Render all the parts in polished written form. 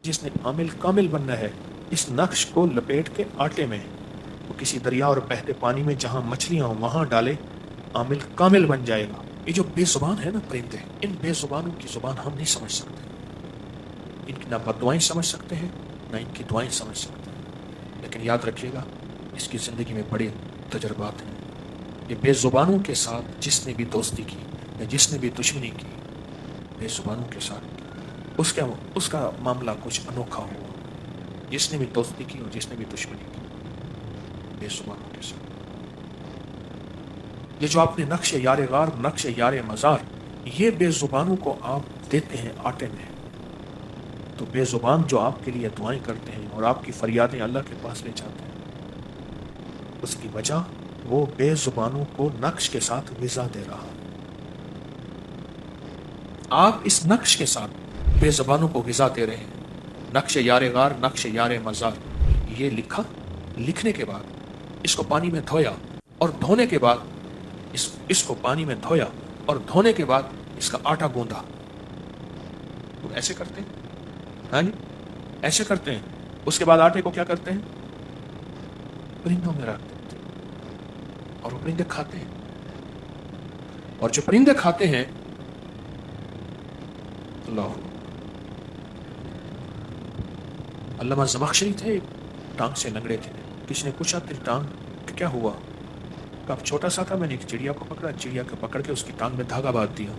جس نے عامل کامل بننا ہے اس نقش کو لپیٹ کے آٹے میں، وہ کسی دریا اور بہتے پانی میں جہاں مچھلیاں ہوں وہاں ڈالے، عامل کامل بن جائے گا۔ یہ جو بے زبان ہے نا پرندے، ان بے زبانوں کی زبان ہم نہیں سمجھ سکتے، ان کی نہ بد دعائیں سمجھ سکتے ہیں نہ ان کی دعائیں سمجھ سکتے ہیں، لیکن یاد رکھیے گا اس کی زندگی میں بڑے تجربات ہیں۔ یہ بے زبانوں کے ساتھ جس نے بھی دوستی کی یا جس نے بھی دشمنی کی، بے زبانوں کے ساتھ اس کا معاملہ کچھ انوکھا ہوا، جس نے بھی دوستی کی اور جس نے بھی دشمنی کی، بے زبانوں کے ساتھ۔ یہ جو آپ نے نقش یار غار، نقش یار مزار، یہ بے زبانوں کو آپ دیتے ہیں آٹے میں، تو بے زبان جو آپ کے لیے دعائیں کرتے ہیں اور آپ کی فریادیں اللہ کے پاس لے جاتے ہیں، اس کی وجہ وہ بے زبانوں کو نقش کے ساتھ غذا دے رہا۔ آپ اس نقش کے ساتھ بے زبانوں کو غذا دے رہے ہیں۔ نقش یار غار، نقش یار مزار، یہ لکھا، لکھنے کے بعد اس کو پانی میں دھویا، اور دھونے کے بعد اس کو پانی میں دھویا اور دھونے کے بعد اس کا آٹا گوندا۔ تو ایسے کرتے ہیں، ہاں جی ایسے کرتے ہیں۔ اس کے بعد آٹے کو کیا کرتے ہیں؟ پرندوں میں رکھ دیتے ہیں اور وہ پرندے کھاتے ہیں، اور جو پرندے کھاتے ہیں، اللہ، علامہ زمخشری تھے، ٹانگ سے لنگڑے تھے۔ کسی نے پوچھا تیری ٹانگ کیا ہوا؟ کہا چھوٹا سا تھا، میں نے ایک چڑیا کو پکڑا، چڑیا کو پکڑ کے اس کی ٹانگ میں دھاگا باندھ دیا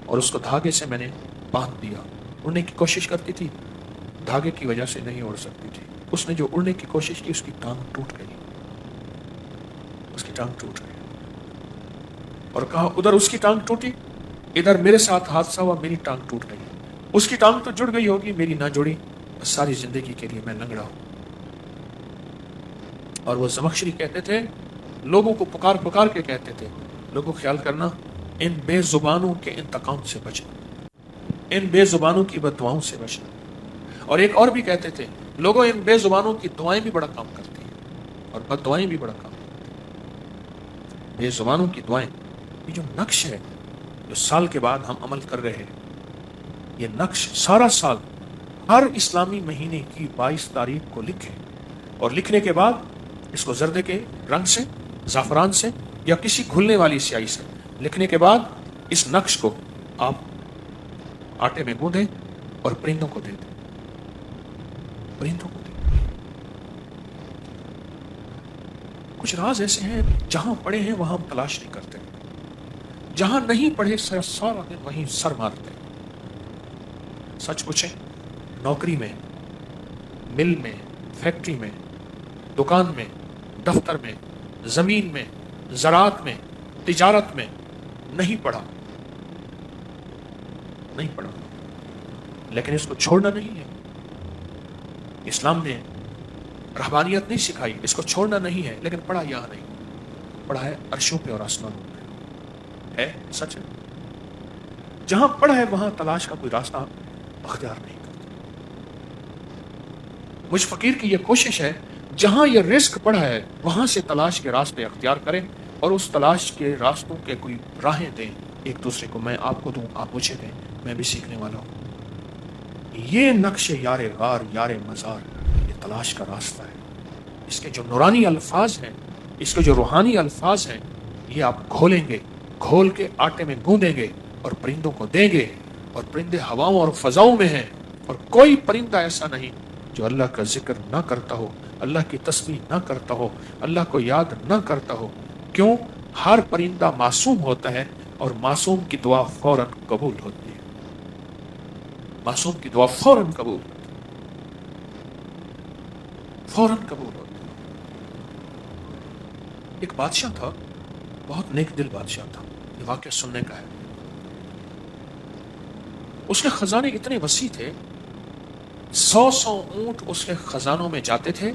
اور اس کو دھاگے سے میں نے باندھ دیا۔ اڑنے کی کوشش کرتی تھی، دھاگے کی وجہ سے نہیں اڑ سکتی تھی۔ اس نے جو اڑنے کی کوشش کی، اس کی ٹانگ ٹوٹ گئی، اس کی ٹانگ ٹوٹ گئی۔ اور کہا ادھر اس کی ٹانگ ٹوٹی، ادھر میرے ساتھ حادثہ ہوا، میری ٹانگ ٹوٹ گئی۔ اس کی ٹانگ تو جڑ گئی ہوگی، میری نہ جڑی، ساری زندگی کے لیے میں لنگڑا ہوں۔ اور وہ زمخشری کہتے تھے، لوگوں کو پکار پکار کے کہتے تھے، لوگوں خیال کرنا، ان بے زبانوں کے انتقام سے بچنا، ان بے زبانوں کی بد دعاؤں سے بچنا۔ اور ایک اور بھی کہتے تھے، لوگوں ان بے زبانوں کی دعائیں بھی بڑا کام کرتی ہیں اور بد دعائیں بھی بڑا کام کرتی ہیں۔ بے زبانوں کی دعائیں، یہ جو نقش ہے جو سال کے بعد ہم عمل کر رہے ہیں، یہ نقش سارا سال ہر اسلامی مہینے کی 22 تاریخ کو لکھیں، اور لکھنے کے بعد اس کو زردے کے رنگ سے، زعفران سے یا کسی گھلنے والی سیاہی سے لکھنے کے بعد اس نقش کو آپ آٹے میں گوندیں اور پرندوں کو دے دیں، پرندوں کو دیں۔ کچھ راز ایسے ہیں جہاں پڑے ہیں وہاں ہم تلاش نہیں کرتے، جہاں نہیں پڑھے سارا دن وہیں سر مارتے ہیں۔ سچ پوچھیں، نوکری میں، مل میں، فیکٹری میں، دکان میں، دفتر میں، زمین میں، زراعت میں، تجارت میں نہیں پڑھا، نہیں پڑھا، لیکن اس کو چھوڑنا نہیں ہے۔ اسلام نے رہبانیت نہیں سکھائی، اس کو چھوڑنا نہیں ہے، لیکن پڑھا یہاں نہیں، پڑھا ہے عرشوں پہ اور آسمانوں پہ، ہے سچ ہے۔ جہاں پڑھا ہے وہاں تلاش کا کوئی راستہ اختیار نہیں کرتا۔ مجھ فقیر کی یہ کوشش ہے، جہاں یہ رزق پڑا ہے وہاں سے تلاش کے راستے اختیار کریں اور اس تلاش کے راستوں کے کوئی راہیں دیں ایک دوسرے کو، میں آپ کو دوں، آپ مجھے دیں، میں بھی سیکھنے والا ہوں۔ یہ نقش یار غار، یار مزار، یہ تلاش کا راستہ ہے۔ اس کے جو نورانی الفاظ ہیں، اس کے جو روحانی الفاظ ہیں، یہ آپ کھولیں گے، کھول کے آٹے میں گوندیں گے اور پرندوں کو دیں گے، اور پرندے ہواؤں اور فضاؤں میں ہیں، اور کوئی پرندہ ایسا نہیں جو اللہ کا ذکر نہ کرتا ہو، اللہ کی تسبیح نہ کرتا ہو، اللہ کو یاد نہ کرتا ہو۔ کیوں؟ ہر پرندہ معصوم ہوتا ہے اور معصوم کی دعا فوراً قبول ہوتی ہے، معصوم کی دعا فوراً قبول ہوتی ہے، فوراً قبول ہوتی ہے۔ ایک بادشاہ تھا، بہت نیک دل بادشاہ تھا، یہ واقعہ سننے کا ہے۔ اس کے خزانے اتنے وسیع تھے، 100 اونٹ اس کے خزانوں میں جاتے تھے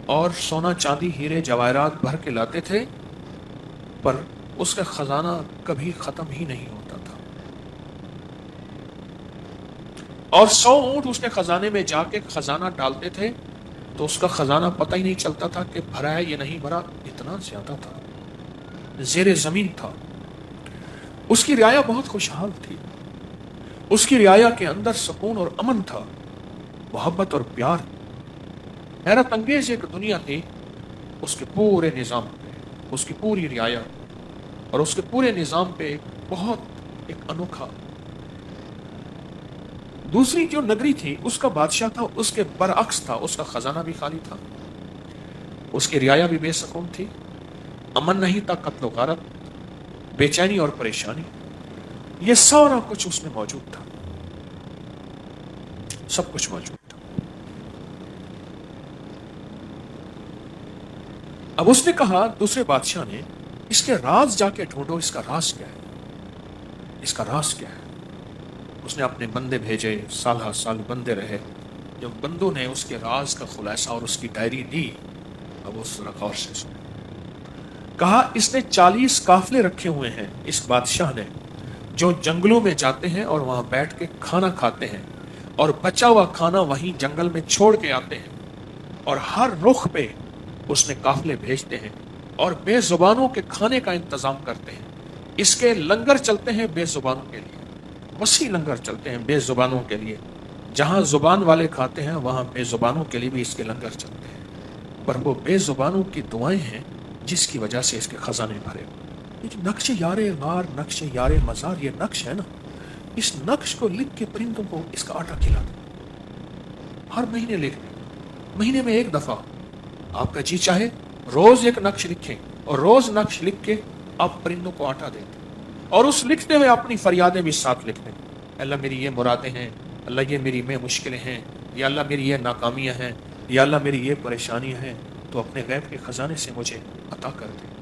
اور سونا چاندی ہیرے جواہرات بھر کے لاتے تھے، پر اس کا خزانہ کبھی ختم ہی نہیں ہوتا تھا۔ اور 100 اونٹ اس کے خزانے میں جا کے خزانہ ڈالتے تھے تو اس کا خزانہ پتہ ہی نہیں چلتا تھا کہ بھرا ہے یا نہیں بھرا، اتنا زیادہ تھا، زیر زمین تھا۔ اس کی رعایا بہت خوشحال تھی، اس کی رعایا کے اندر سکون اور امن تھا، محبت اور پیار. حیرت انگیز ایک دنیا تھی اس کے پورے نظام پہ، اس کی پوری رعایا اور اس کے پورے نظام پہ ایک انوکھا. دوسری جو نگری تھی اس کا بادشاہ تھا، اس کے برعکس تھا، اس کا خزانہ بھی خالی تھا، اس کی رعایا بھی بے سکون تھی، امن نہیں تھا، قتل و غارت، بے چینی اور پریشانی. یہ سارا کچھ اس میں موجود تھا، سب کچھ موجود تھا. اب اس نے کہا، دوسرے بادشاہ نے، اس کے راز جا کے ڈھونڈو، اس کا راز کیا ہے، اس کا راز کیا ہے. اس نے اپنے بندے بھیجے، سالہ سال بندے رہے. جب بندوں نے اس کے راز کا خلاصہ اور اس کی ڈائری دی، اب اس غور سے سنے. کہا اس نے 40 قافلے رکھے ہوئے ہیں اس بادشاہ نے، جو جنگلوں میں جاتے ہیں اور وہاں بیٹھ کے کھانا کھاتے ہیں اور بچا ہوا کھانا وہیں جنگل میں چھوڑ کے آتے ہیں، اور ہر رخ پہ اس نے قافلے بھیجتے ہیں اور بے زبانوں کے کھانے کا انتظام کرتے ہیں. اس کے لنگر چلتے ہیں بے زبانوں کے لیے، وسیع لنگر چلتے ہیں بے زبانوں کے لیے. جہاں زبان والے کھاتے ہیں وہاں بے زبانوں کے لیے بھی اس کے لنگر چلتے ہیں. پر وہ بے زبانوں کی دعائیں ہیں جس کی وجہ سے اس کے خزانے بھرے. یہ جو نقش یار غار، نقش یار مزار، یہ نقش ہے نا، اس نقش کو لکھ کے پرندوں کو اس کا آٹا کھلا دیں. ہر مہینے لکھ دیں، مہینے میں ایک دفعہ آپ کا جی چاہے روز ایک نقش لکھیں، اور روز نقش لکھ کے آپ پرندوں کو آٹا دیں، اور اس لکھتے ہوئے اپنی فریادیں بھی ساتھ لکھ دیں. اللہ میری یہ مرادیں ہیں، اللہ یہ میری مشکلیں ہیں، یا اللہ میری یہ ناکامیاں ہیں، یا اللہ میری یہ پریشانیاں ہیں، تو اپنے غیب کے خزانے سے مجھے عطا کر دیں.